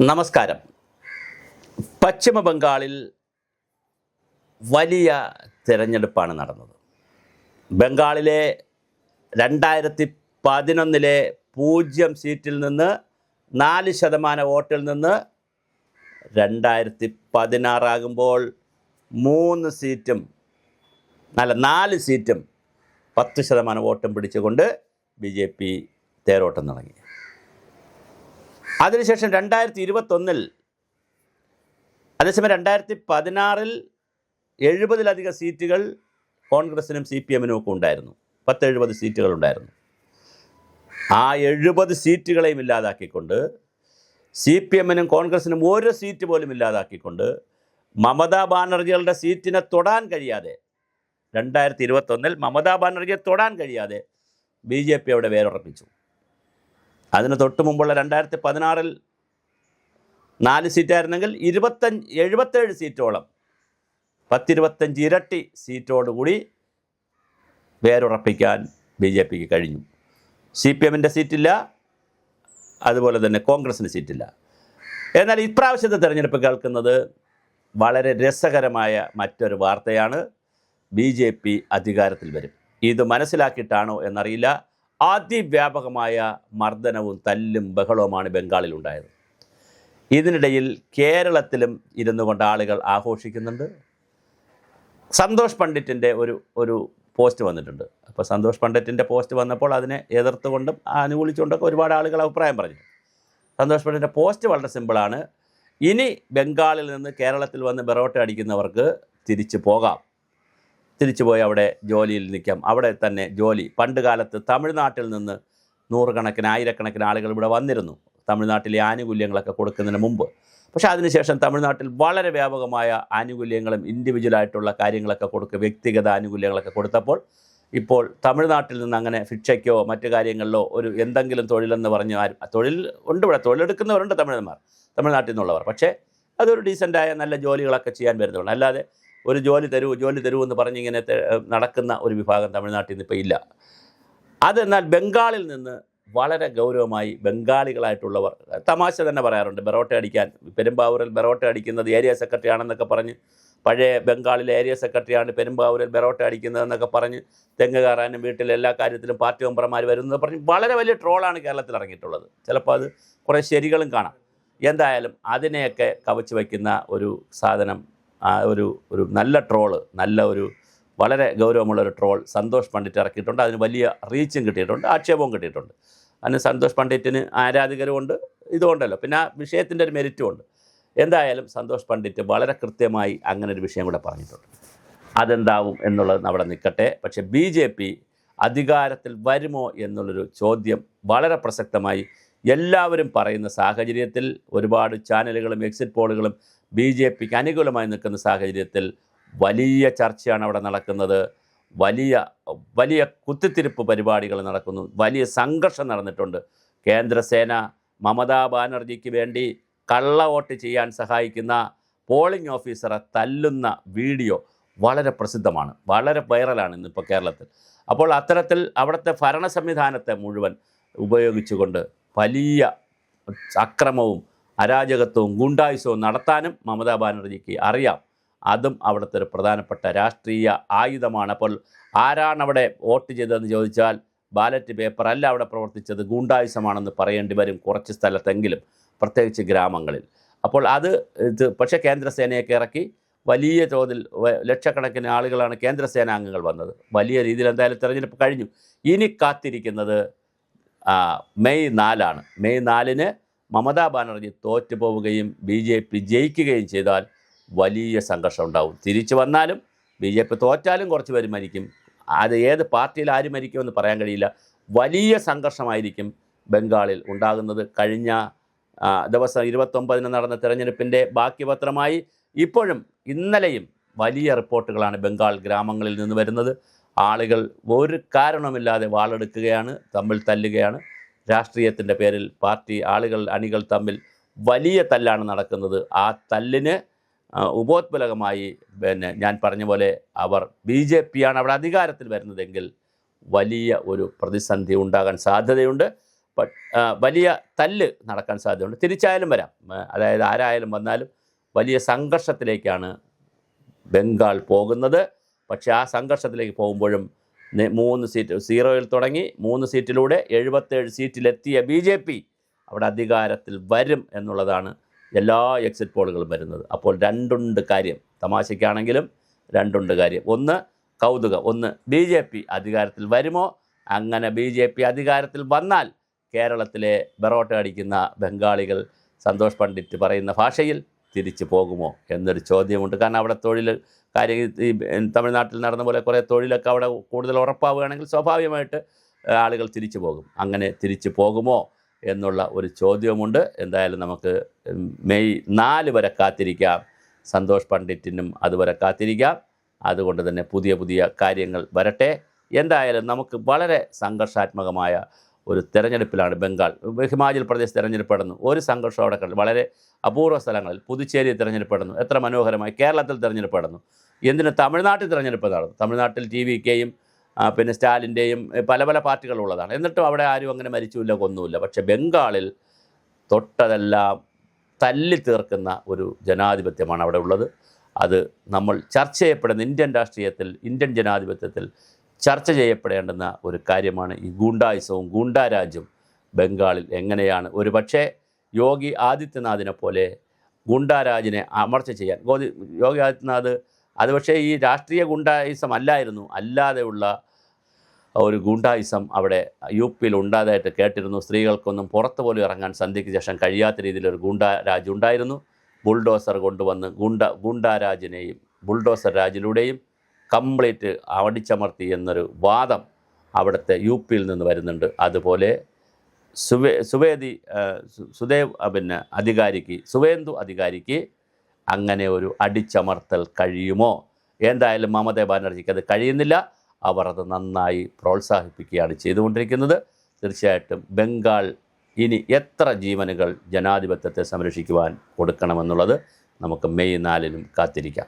നമസ്കാരം. പശ്ചിമ ബംഗാളിൽ വലിയ തിരഞ്ഞെടുപ്പാണ് നടന്നത്. ബംഗാളിലെ 2011 0 സീറ്റിൽ നിന്ന് 4% വോട്ടിൽ നിന്ന് 2016 ആകുമ്പോൾ 4 സീറ്റും 10% വോട്ടും പിടിച്ചുകൊണ്ട് BJP തേരോട്ടം തുടങ്ങി. അതിനുശേഷം 2021 അതേസമയം 2016 70-ലധികം സീറ്റുകൾ കോൺഗ്രസിനും CPM-നും ഒക്കെ ഉണ്ടായിരുന്നു. 70 സീറ്റുകളുണ്ടായിരുന്നു. ആ 70 സീറ്റുകളെയും ഇല്ലാതാക്കിക്കൊണ്ട് CPM-നും കോൺഗ്രസിനും ഒരു സീറ്റ് പോലും ഇല്ലാതാക്കിക്കൊണ്ട് മമതാ ബാനർജികളുടെ സീറ്റിനെ തൊടാൻ കഴിയാതെ 2021 മമതാ ബാനർജിയെ തൊടാൻ കഴിയാതെ BJP അവിടെ വേരുറപ്പിച്ചു. അതിന് തൊട്ട് മുമ്പുള്ള 2016 4 സീറ്റായിരുന്നെങ്കിൽ 77 സീറ്റോളം 10-25 ഇരട്ടി സീറ്റോടുകൂടി വേരുറപ്പിക്കാൻ BJPക്ക് കഴിഞ്ഞു. CPM-ൻ്റെ സീറ്റില്ല, അതുപോലെ തന്നെ കോൺഗ്രസിന് സീറ്റില്ല. എന്നാൽ ഇപ്രാവശ്യത്തെ തെരഞ്ഞെടുപ്പ് കേൾക്കുന്നത് വളരെ രസകരമായ മറ്റൊരു വാർത്തയാണ്. BJP അധികാരത്തിൽ വരും. ഇത് മനസ്സിലാക്കിയിട്ടാണോ എന്നറിയില്ല. അതിവ്യാപകമായ മർദ്ദനവും തല്ലും ബഹളവുമാണ് ബംഗാളിലുണ്ടായത്. ഇതിനിടയിൽ കേരളത്തിലും ഇരുന്നു കൊണ്ട് ആളുകൾ ആഘോഷിക്കുന്നുണ്ട്. സന്തോഷ് പണ്ഡിറ്റിൻ്റെ ഒരു പോസ്റ്റ് വന്നിട്ടുണ്ട്. അപ്പോൾ സന്തോഷ് പണ്ഡിറ്റിൻ്റെ പോസ്റ്റ് വന്നപ്പോൾ അതിനെ എതിർത്തുകൊണ്ടും അനുകൂലിച്ചുകൊണ്ടൊക്കെ ഒരുപാട് ആളുകൾ അഭിപ്രായം പറഞ്ഞു. സന്തോഷ് പണ്ഡിറ്റിൻ്റെ പോസ്റ്റ് വളരെ സിമ്പിളാണ്. ഇനി ബംഗാളിൽ നിന്ന് കേരളത്തിൽ വന്ന് ബെറോട്ട അടിക്കുന്നവർക്ക് തിരിച്ചു പോകാം, തിരിച്ചുപോയി അവിടെ ജോലിയിൽ നിൽക്കാം, അവിടെ തന്നെ ജോലി. പണ്ട് കാലത്ത് തമിഴ്നാട്ടിൽ നിന്ന് നൂറുകണക്കിന് ആയിരക്കണക്കിന് ആളുകൾ ഇവിടെ വന്നിരുന്നു, തമിഴ്നാട്ടിലെ ആനുകൂല്യങ്ങളൊക്കെ കൊടുക്കുന്നതിന് മുമ്പ്. പക്ഷേ അതിനുശേഷം തമിഴ്നാട്ടിൽ വളരെ വ്യാപകമായ ആനുകൂല്യങ്ങളും ഇൻഡിവിജ്വലായിട്ടുള്ള കാര്യങ്ങളൊക്കെ കൊടുക്കുക, വ്യക്തിഗത ആനുകൂല്യങ്ങളൊക്കെ കൊടുത്തപ്പോൾ ഇപ്പോൾ തമിഴ്നാട്ടിൽ നിന്ന് അങ്ങനെ ശിക്ഷയ്ക്കോ മറ്റു കാര്യങ്ങളിലോ ഒരു എന്തെങ്കിലും തൊഴിലെന്ന് പറഞ്ഞ് തൊഴിൽ ഉണ്ട്, ഇവിടെ തൊഴിലെടുക്കുന്നവരുണ്ട് തമിഴ്നാട്ടിൽ നിന്നുള്ളവർ. പക്ഷേ അതൊരു ഡീസൻ്റായ നല്ല ജോലികളൊക്കെ ചെയ്യാൻ വരുന്നുള്ളൂ. അല്ലാതെ ഒരു ജോലി തരൂ എന്ന് പറഞ്ഞിങ്ങനെ നടക്കുന്ന ഒരു വിഭാഗം തമിഴ്നാട്ടിൽ നിന്ന് ഇപ്പോൾ ഇല്ല. അതെന്നാൽ ബംഗാളിൽ നിന്ന് വളരെ ഗൗരവമായി ബംഗാളികളായിട്ടുള്ളവർ തമാശ തന്നെ പറയാറുണ്ട്. ബെറോട്ട അടിക്കാൻ പെരുമ്പാവൂരിൽ ബെറോട്ട അടിക്കുന്നത് ഏരിയ സെക്രട്ടറി ആണെന്നൊക്കെ പറഞ്ഞ്, പഴയ ബംഗാളിലെ ഏരിയ സെക്രട്ടറിയാണ് പെരുമ്പാവൂരിൽ ബെറോട്ട അടിക്കുന്നതെന്നൊക്കെ പറഞ്ഞ് തെങ്ങ് കയറാനും വീട്ടിൽ എല്ലാ കാര്യത്തിലും പാർട്ടി മെമ്പർമാർ വരുന്നത് പറഞ്ഞ് വളരെ വലിയ ട്രോളാണ് കേരളത്തിൽ ഇറങ്ങിയിട്ടുള്ളത്. ചിലപ്പോൾ അത് കുറേ ശരികളും കാണാം. എന്തായാലും അതിനെയൊക്കെ കവച്ച് വയ്ക്കുന്ന ഒരു സാധനം, ഒരു നല്ല ട്രോള്, വളരെ ഗൗരവമുള്ളൊരു ട്രോൾ സന്തോഷ് പണ്ഡിറ്റ് ഇറക്കിയിട്ടുണ്ട്. അതിന് വലിയ റീച്ചും കിട്ടിയിട്ടുണ്ട്, ആക്ഷേപവും കിട്ടിയിട്ടുണ്ട്. അതിന് സന്തോഷ് പണ്ഡിറ്റിന് ആരാധകരുമുണ്ട്, ഇതുകൊണ്ടല്ലോ, പിന്നെ ആ വിഷയത്തിൻ്റെ ഒരു മെരിറ്റും ഉണ്ട്. എന്തായാലും സന്തോഷ് പണ്ഡിറ്റ് വളരെ കൃത്യമായി അങ്ങനെ ഒരു വിഷയം കൂടെ പറഞ്ഞിട്ടുണ്ട്. അതെന്താവും എന്നുള്ളത് അവിടെ നിൽക്കട്ടെ. പക്ഷേ BJP അധികാരത്തിൽ വരുമോ എന്നുള്ളൊരു ചോദ്യം വളരെ പ്രസക്തമായി എല്ലാവരും പറയുന്ന സാഹചര്യത്തിൽ, ഒരുപാട് ചാനലുകളും എക്സിറ്റ് പോളുകളും BJPക്ക് അനുകൂലമായി നിൽക്കുന്ന സാഹചര്യത്തിൽ വലിയ ചർച്ചയാണ് അവിടെ നടക്കുന്നത്. വലിയ കുത്തിത്തിരിപ്പ് പരിപാടികൾ നടക്കുന്നു. വലിയ സംഘർഷം നടന്നിട്ടുണ്ട്. കേന്ദ്രസേന മമതാ ബാനർജിക്ക് വേണ്ടി കള്ള വോട്ട് ചെയ്യാൻ സഹായിക്കുന്ന പോളിംഗ് ഓഫീസറെ തല്ലുന്ന വീഡിയോ വളരെ പ്രസിദ്ധമാണ്, വളരെ വൈറലാണ് ഇന്നിപ്പോൾ കേരളത്തിൽ. അപ്പോൾ അത്തരത്തിൽ അവിടുത്തെ ഭരണ സംവിധാനത്തെ മുഴുവൻ ഉപയോഗിച്ചുകൊണ്ട് വലിയ അക്രമവും അരാജകത്വവും ഗുണ്ടായുസവും നടത്താനും മമതാ ബാനർജിക്ക് അറിയാം. അതും അവിടുത്തെ ഒരു പ്രധാനപ്പെട്ട രാഷ്ട്രീയ ആയുധമാണ്. അപ്പോൾ ആരാണ് അവിടെ വോട്ട് ചെയ്തതെന്ന് ചോദിച്ചാൽ ബാലറ്റ് പേപ്പർ അല്ല അവിടെ പ്രവർത്തിച്ചത്, ഗുണ്ടായുസമാണെന്ന് പറയേണ്ടി വരും കുറച്ച് സ്ഥലത്തെങ്കിലും, പ്രത്യേകിച്ച് ഗ്രാമങ്ങളിൽ. അപ്പോൾ പക്ഷേ കേന്ദ്രസേനയൊക്കെ ഇറക്കി വലിയ തോതിൽ ലക്ഷക്കണക്കിന് ആളുകളാണ് കേന്ദ്രസേനാംഗങ്ങൾ വന്നത്. വലിയ രീതിയിൽ എന്തായാലും തെരഞ്ഞെടുപ്പ് കഴിഞ്ഞു. ഇനി കാത്തിരിക്കുന്നത് മെയ് 4 മെയ് 4 മമതാ ബാനർജി തോറ്റു പോവുകയും BJP ജയിക്കുകയും ചെയ്താൽ വലിയ സംഘർഷം ഉണ്ടാവും. തിരിച്ചു വന്നാലും BJP തോറ്റാലും കുറച്ച് പേര് മരിക്കും. അത് ഏത് പാർട്ടിയിൽ ആര് മരിക്കുമെന്ന് പറയാൻ കഴിയില്ല. വലിയ സംഘർഷമായിരിക്കും ബംഗാളിൽ ഉണ്ടാകുന്നത്. കഴിഞ്ഞ ദിവസം 29 നടന്ന തെരഞ്ഞെടുപ്പിൻ്റെ ബാക്കി പത്രമായി ഇപ്പോഴും ഇന്നലെയും വലിയ റിപ്പോർട്ടുകളാണ് ബംഗാൾ ഗ്രാമങ്ങളിൽ നിന്ന് വരുന്നത്. ആളുകൾ ഒരു കാരണവുമില്ലാതെ വാളെടുക്കുകയാണ്, തമ്മിൽ തല്ലുകയാണ്. രാഷ്ട്രീയത്തിൻ്റെ പേരിൽ അണികൾ തമ്മിൽ വലിയ തല്ലാണ് നടക്കുന്നത്. ആ തല്ലിന് ഉപോത്ബലകമായി ഞാൻ പറഞ്ഞ പോലെ BJP ആണ് അവിടെ അധികാരത്തിൽ വരുന്നതെങ്കിൽ വലിയ ഒരു പ്രതിസന്ധി ഉണ്ടാകാൻ സാധ്യതയുണ്ട്. വലിയ തല്ല് നടക്കാൻ സാധ്യതയുണ്ട്. തിരിച്ചായാലും വരാം. അതായത് ആരായാലും വന്നാലും വലിയ സംഘർഷത്തിലേക്കാണ് ബംഗാൾ പോകുന്നത്. പക്ഷേ ആ സംഘർഷത്തിലേക്ക് പോകുമ്പോഴും 3 സീറ്റ് 0-ൽ തുടങ്ങി 3 സീറ്റിലൂടെ 77 സീറ്റിലെത്തിയ BJP അവിടെ അധികാരത്തിൽ വരും എന്നുള്ളതാണ് എല്ലാ എക്സിറ്റ് പോളുകളും വരുന്നത്. അപ്പോൾ രണ്ടുണ്ട് കാര്യം, തമാശയ്ക്കാണെങ്കിലും രണ്ടുണ്ട് കാര്യം. ഒന്ന് കൗതുകം, ഒന്ന് BJP അധികാരത്തിൽ വരുമോ, അങ്ങനെ BJP അധികാരത്തിൽ വന്നാൽ കേരളത്തിലെ ബെറോട്ട അടിക്കുന്ന ബംഗാളികൾ സന്തോഷ് പണ്ഡിറ്റ് പറയുന്ന ഭാഷയിൽ തിരിച്ചു പോകുമോ എന്നൊരു ചോദ്യമുണ്ട്. കാരണം അവിടെ തൊഴിൽ കാര്യം ഈ തമിഴ്നാട്ടിൽ നടന്ന പോലെ കുറേ തൊഴിലൊക്കെ അവിടെ കൂടുതൽ ഉറപ്പാവുകയാണെങ്കിൽ സ്വാഭാവികമായിട്ട് ആളുകൾ തിരിച്ചു പോകും. അങ്ങനെ തിരിച്ചു പോകുമോ എന്നുള്ള ഒരു ചോദ്യവുമുണ്ട്. എന്തായാലും നമുക്ക് മെയ് 4 വരെ കാത്തിരിക്കാം. സന്തോഷ് പണ്ഡിറ്റിനും അതുവരെ കാത്തിരിക്കാം. അതുകൊണ്ട് തന്നെ പുതിയ പുതിയ കാര്യങ്ങൾ വരട്ടെ. എന്തായാലും നമുക്ക് വളരെ സംഘർഷാത്മകമായ ഒരു തെരഞ്ഞെടുപ്പിലാണ് ബംഗാൾ. ഹിമാചൽ പ്രദേശ് തിരഞ്ഞെടുപ്പെടുന്നു, ഒരു സംഘർഷം അവിടെ കണ്ടു. വളരെ അപൂർവ സ്ഥലങ്ങളിൽ പുതുച്ചേരി തിരഞ്ഞെടുപ്പെടുന്നു, എത്ര മനോഹരമായി. കേരളത്തിൽ തിരഞ്ഞെടുപ്പെടുന്നു, എന്തിന് തമിഴ്നാട്ടിൽ തിരഞ്ഞെടുപ്പ് നടന്നു. തമിഴ്നാട്ടിൽ TVKയും പിന്നെ സ്റ്റാലിൻ്റെയും പല പല പാർട്ടികളുള്ളതാണ്. എന്നിട്ടും അവിടെ ആരും അങ്ങനെ മരിച്ചുമില്ല, കൊന്നുമില്ല. പക്ഷേ ബംഗാളിൽ തൊട്ടതെല്ലാം തല്ലി തീർക്കുന്ന ഒരു ജനാധിപത്യമാണ് അവിടെ ഉള്ളത്. അത് നമ്മൾ ചർച്ച ചെയ്യപ്പെടുന്ന ഇന്ത്യൻ രാഷ്ട്രീയത്തിൽ, ഇന്ത്യൻ ജനാധിപത്യത്തിൽ ചർച്ച ചെയ്യപ്പെടേണ്ടുന്ന ഒരു കാര്യമാണ് ഈ ഗൂണ്ടായുസവും ഗൂണ്ടാരാജ്യം ബംഗാളിൽ എങ്ങനെയാണ് ഒരു പക്ഷേ യോഗി ആദിത്യനാഥിനെ പോലെ ഗൂണ്ടാരാജിനെ അമർച്ച ചെയ്യാൻ യോഗി ആദിത്യനാഥ് അത് പക്ഷേ ഈ രാഷ്ട്രീയ ഗൂണ്ടായുസം അല്ലായിരുന്നു, അല്ലാതെയുള്ള ഒരു ഗൂണ്ടായുസം അവിടെ UPയിൽ ഉണ്ടായതായിട്ട് കേട്ടിരുന്നു. സ്ത്രീകൾക്കൊന്നും പുറത്ത് പോലും ഇറങ്ങാൻ സന്ധ്യയ്ക്ക് ശേഷം കഴിയാത്ത രീതിയിലൊരു ഗൂണ്ടാരാജ് ഉണ്ടായിരുന്നു. ബുൾഡോസർ കൊണ്ടുവന്ന് ഗൂണ്ടാരാജിനെയും ബുൾഡോസർ രാജിലൂടെയും കംപ്ലീറ്റ് അടിച്ചമർത്തി എന്നൊരു വാദം അവിടുത്തെ UPയിൽ നിന്ന് വരുന്നുണ്ട്. അതുപോലെ സുവേന്ദു അധികാരിക്ക് അങ്ങനെ ഒരു അടിച്ചമർത്തൽ കഴിയുമോ? എന്തായാലും മമതാ ബാനർജിക്ക് അത് കഴിയുന്നില്ല. അവർ അത് നന്നായി പ്രോത്സാഹിപ്പിക്കുകയാണ് ചെയ്തുകൊണ്ടിരിക്കുന്നത്. തീർച്ചയായിട്ടും ബംഗാൾ ഇനി എത്ര ജീവനുകൾ ജനാധിപത്യത്തെ സംരക്ഷിക്കുവാൻ കൊടുക്കണമെന്നുള്ളത് നമുക്ക് മെയ് 4-നും കാത്തിരിക്കാം.